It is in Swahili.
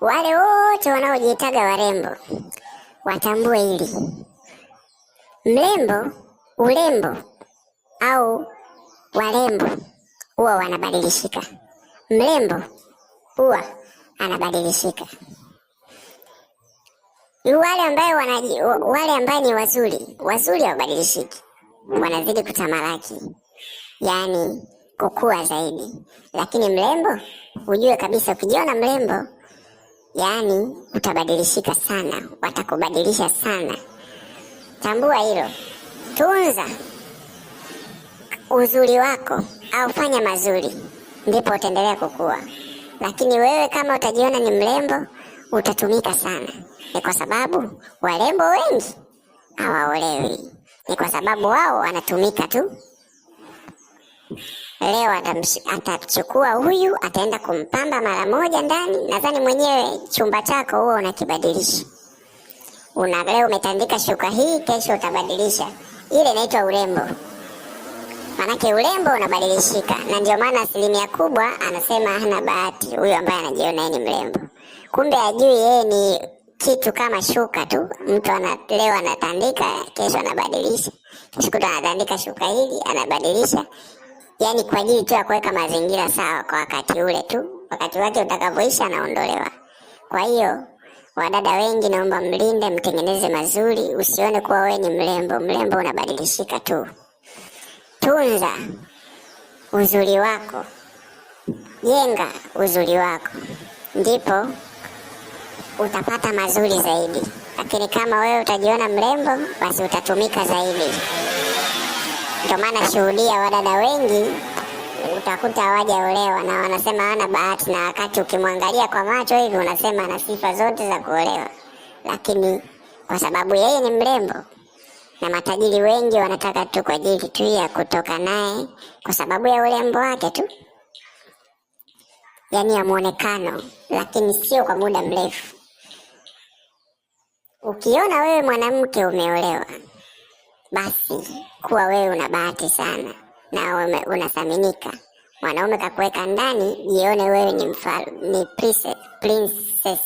Wale wote wanaojiitaga warembo watambue hili: mrembo, urembo au warembo huwa wanabadilishika. Mrembo huwa anabadilishika. Wale ambao ni wazuri hawabadilishiki, wanazidi kutamalaki, yaani kukua zaidi. Lakini mrembo, ujue kabisa ukijiona mrembo, yaani utabadilishika sana, watakubadilisha sana. Tambua hilo. Tunza uzuri wako au fanya mazuri, ndipo utaendelea kukua. Lakini wewe kama utajiona ni mrembo, utatumika sana. Ni kwa sababu warembo wengi hawaolewi, ni kwa sababu wao wanatumika tu. Leo atachukua huyu, ataenda kumpamba mara moja ndani. Nadhani mwenyewe chumba chako huo unakibadilisha. Leo umetandika shuka hii, kesho utabadilisha. Ile inaitwa urembo. Manake urembo unabadilishika, na ndio maana asilimia kubwa anasema hana bahati huyu ambaye anajiona ni mrembo. Kumbe ajui yeye ni kitu kama shuka tu. Mtu leo anatandika, kesho anabadilisha, kesho kuta anatandika shuka hili, anabadilisha. Yaani kwa ajili tu ya kuweka mazingira sawa kwa wakati ule tu. Wakati wake utakavyoisha anaondolewa. Kwa hiyo wadada wengi, naomba mlinde, mtengeneze mazuri. Usione kuwa wewe ni mrembo. Mrembo unabadilishika tu. Tunza uzuri wako, jenga uzuri wako, ndipo utapata mazuri zaidi. Lakini kama wewe utajiona mrembo, basi utatumika zaidi. Ndio maana shuhudia wadada wengi utakuta hawajaolewa na wanasema hana bahati, na wakati ukimwangalia kwa macho hivi unasema ana sifa zote za kuolewa. Lakini kwa sababu yeye ni mrembo, na matajiri wengi wanataka tu kwa ajili tu ya kutoka naye kwa sababu ya urembo wake tu, yaani ya muonekano, lakini sio kwa muda mrefu. Ukiona wewe mwanamke umeolewa, basi kuwa wewe una bahati sana na unathaminika. Mwanaume kakuweka ndani, jione wewe ni princess.